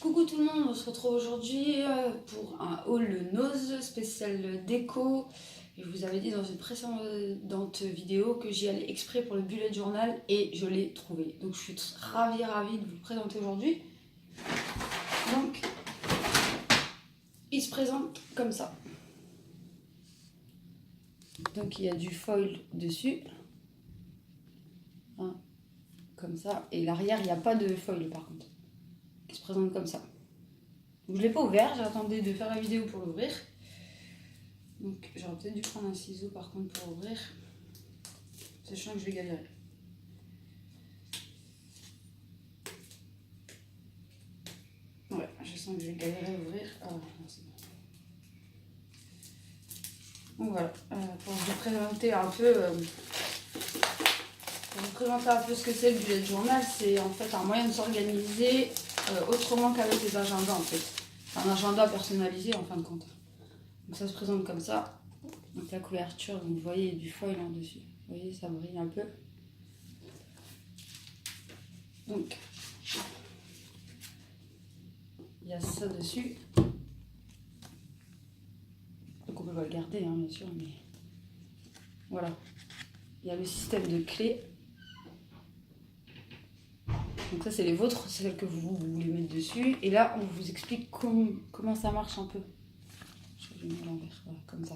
Coucou tout le monde, on se retrouve aujourd'hui pour un haul Nose spécial déco. Et je vous avais dit dans une précédente vidéo que j'y allais exprès pour le bullet journal et je l'ai trouvé. Donc je suis ravie de vous le présenter aujourd'hui. Donc il se présente comme ça. Donc il y a du foil dessus. Hein, comme ça. Et l'arrière il n'y a pas de foil par contre. Qui se présente comme ça. Donc, je ne l'ai pas ouvert, j'attendais de faire la vidéo pour l'ouvrir. Donc j'aurais peut-être dû prendre un ciseau par contre pour ouvrir. Sachant que je vais galérer. Ouais, je sens que je vais galérer à ouvrir. Ah, non, c'est bon. Donc voilà, pour vous présenter un peu... ce que c'est le bullet journal, c'est en fait un moyen de s'organiser autrement qu'avec les agendas en fait. Un agenda personnalisé en fin de compte. Donc ça se présente comme ça. Donc la couverture, vous voyez, il y a du foil en dessus. Vous voyez, ça brille un peu. Donc il y a ça dessus. Donc on peut pas le garder hein, bien sûr, mais voilà. Il y a le système de clés. Donc ça c'est les vôtres, c'est celles que vous voulez mettre dessus. Et là on vous explique comment ça marche un peu. Je vais mettre l'envers, voilà, comme ça.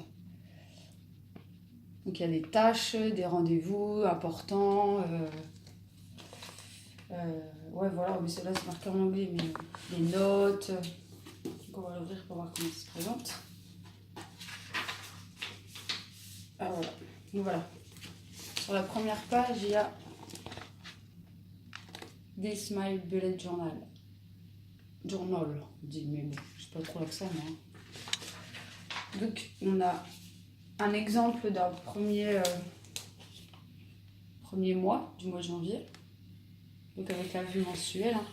Donc il y a des tâches, des rendez-vous importants. Ouais voilà, mais celle-là c'est marqué en anglais, mais des notes. Donc on va l'ouvrir pour voir comment ça se présente. Ah voilà, donc voilà. Sur la première page il y a This My Bullet Journal. Journal, on dit, mais bon, je sais pas trop l'accent, moi. Donc, on a un exemple d'un premier mois, du mois de janvier. Donc, avec la vue mensuelle. Hein.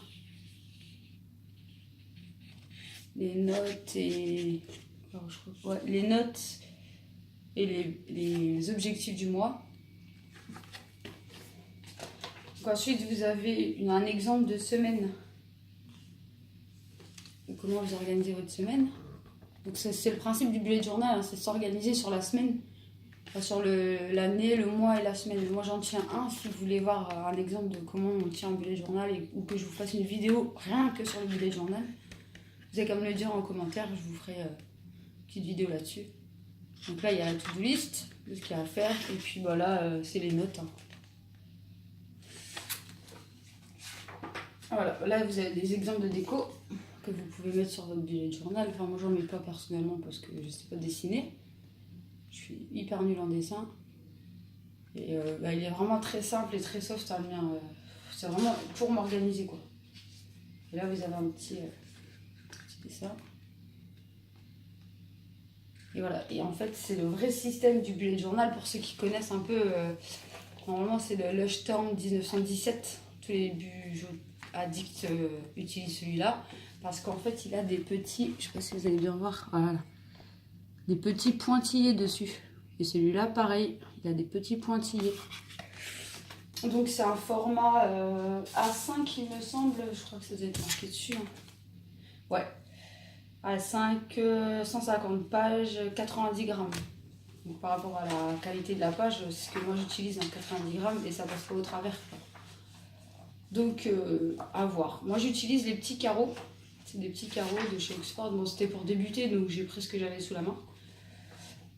Les notes et... Alors, je crois, ouais, les notes et les objectifs du mois. Donc ensuite, vous avez un exemple de semaine. Donc, comment vous organisez votre semaine. Donc c'est le principe du bullet journal, hein, c'est s'organiser sur la semaine, enfin, sur l'année, le mois et la semaine. Moi j'en tiens un, si vous voulez voir un exemple de comment on tient un bullet journal ou que je vous fasse une vidéo rien que sur le bullet journal, vous avez qu'à me le dire en commentaire, je vous ferai une petite vidéo là-dessus. Donc là il y a la to-do list, de ce qu'il y a à faire, et puis voilà, c'est les notes. Hein. Voilà, là vous avez des exemples de déco que vous pouvez mettre sur votre bullet journal. Enfin moi j'en mets pas personnellement parce que je sais pas dessiner. Je suis hyper nulle en dessin. Et il est vraiment très simple et très soft hein, le mien. C'est vraiment pour m'organiser quoi. Et là vous avez un petit dessin. Et voilà, et en fait c'est le vrai système du bullet journal pour ceux qui connaissent un peu. Normalement c'est le Lushtown 1917. Tous les bugeaux addicts utilisent celui-là. Parce qu'en fait, il a des petits, je sais pas si vous allez bien voir, voilà, des petits pointillés dessus. Et celui-là, pareil, il a des petits pointillés. Donc c'est un format A5, il me semble, je crois que ça doit être marqué dessus. Hein. Ouais, A5, 150 pages, 90 grammes. Donc par rapport à la qualité de la page, c'est ce que moi j'utilise, hein, 90 grammes, et ça passe pas au travers. Quoi. Donc à voir. Moi j'utilise les petits carreaux. C'est des petits carreaux de chez Oxford. Bon, c'était pour débuter, donc j'ai pris ce que j'avais sous la main.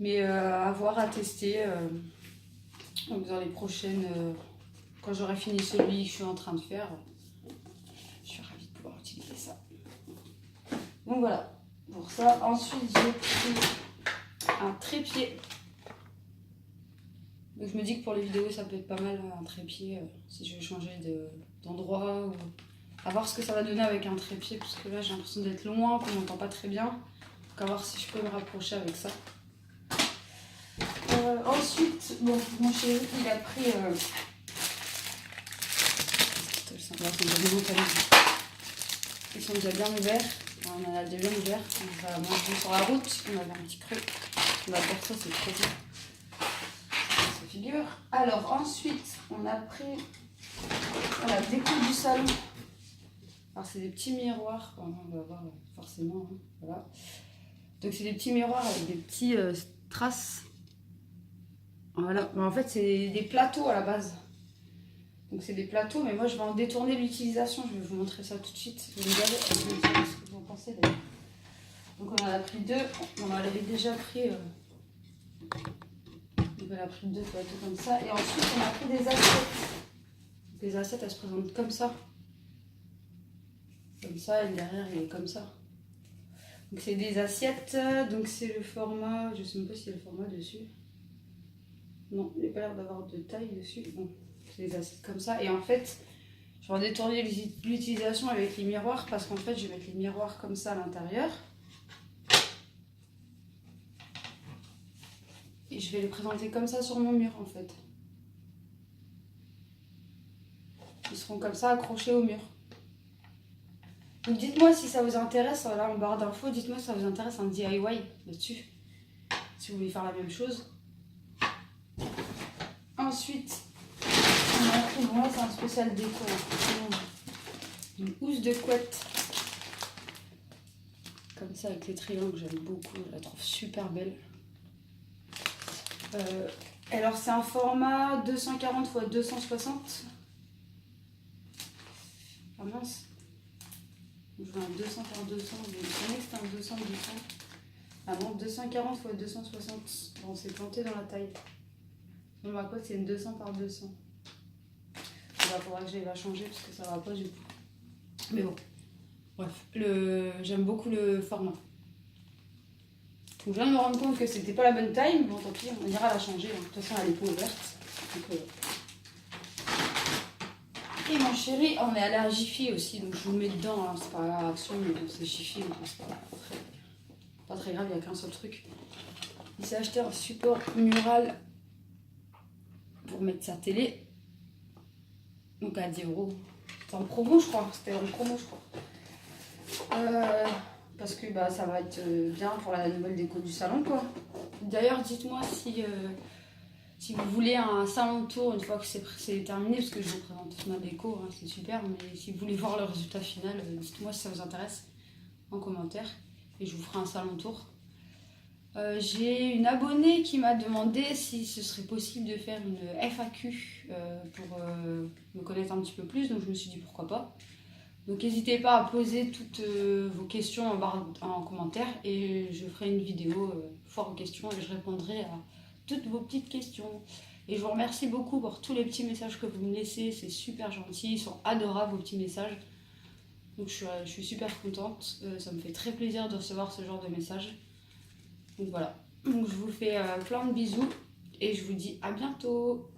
Mais à voir, à tester. Donc dans les prochaines... quand j'aurai fini celui que je suis en train de faire, je suis ravie de pouvoir utiliser ça. Donc voilà, pour ça. Ensuite, j'ai pris un trépied. Donc je me dis que pour les vidéos, ça peut être pas mal un trépied. Si je veux changer d'endroit ou... À voir ce que ça va donner avec un trépied, parce que là j'ai l'impression d'être loin, qu'on m'entend pas très bien. Donc à voir si je peux me rapprocher avec ça. Ensuite, bon, mon chéri il a pris... Ils sont déjà bien ouverts. On en a déjà bien ouvert. On va manger sur la route. On avait un petit creux. On va faire ça, c'est trop bien. Ça figure. Alors ensuite, on a pris la déco du salon. Alors c'est des petits miroirs, on va voir forcément, hein, voilà. Donc c'est des petits miroirs avec des petits strass. Voilà, mais en fait c'est des plateaux à la base. Donc c'est des plateaux, mais moi je vais en détourner l'utilisation, je vais vous montrer ça tout de suite. Vous regardez, je vais vous dire ce que vous en pensez d'ailleurs. Donc on en a pris deux, on en avait déjà pris... Donc elle a pris deux plateaux comme ça, et ensuite on a pris des assiettes. Les assiettes elles se présentent comme ça. Comme ça, et derrière il est comme ça. Donc c'est des assiettes, donc c'est le format, je sais même pas s'il y a le format dessus. Non, il n'y a pas l'air d'avoir de taille dessus. Bon, c'est des assiettes comme ça. Et en fait, je vais détourner l'utilisation avec les miroirs parce qu'en fait, je vais mettre les miroirs comme ça à l'intérieur. Et je vais les présenter comme ça sur mon mur en fait. Ils seront comme ça accrochés au mur. Donc dites-moi si ça vous intéresse, là en barre d'infos, dites-moi si ça vous intéresse un DIY là-dessus. Si vous voulez faire la même chose. Ensuite, on a pris, bon là c'est un spécial déco. Une housse de couette. Comme ça avec les triangles, j'aime beaucoup, je la trouve super belle. Alors c'est un format 240 x 260. Ah mince. Je veux un 200 par 200, mais je connais que c'était un 200 200. Ah non, 240 x 260. Bon, on s'est planté dans la taille. Bon, ma cote c'est une 200 par 200. Il faudra que j'aille la changer parce que ça va pas du coup. Mais bon, bref, j'aime beaucoup le format. Donc, je viens de me rendre compte que c'était pas la bonne taille, mais bon, tant pis, on ira la changer. De toute façon, elle est pas ouverte. Donc, et mon chéri, on est allé à Jiffy aussi, donc je vous le mets dedans. Hein. C'est pas la action, mais bon, c'est Jiffy, donc c'est pas très grave, il n'y a qu'un seul truc. Il s'est acheté un support mural pour mettre sa télé. Donc à 10 €. C'était en promo, je crois. C'était en promo, je crois. Parce que bah, ça va être bien pour la nouvelle déco du salon, quoi. D'ailleurs, dites-moi si vous voulez un salon de tour une fois que c'est terminé, parce que je vous présente ma déco, hein, c'est super. Mais si vous voulez voir le résultat final, dites-moi si ça vous intéresse en commentaire. Et je vous ferai un salon de tour. J'ai une abonnée qui m'a demandé si ce serait possible de faire une FAQ pour me connaître un petit peu plus, donc je me suis dit pourquoi pas. Donc n'hésitez pas à poser toutes vos questions en commentaire et je ferai une vidéo foire aux questions et je répondrai à toutes vos petites questions. Et je vous remercie beaucoup pour tous les petits messages que vous me laissez, c'est super gentil, ils sont adorables vos petits messages. Donc je suis super contente, ça me fait très plaisir de recevoir ce genre de messages. Donc voilà, donc je vous fais plein de bisous et je vous dis à bientôt.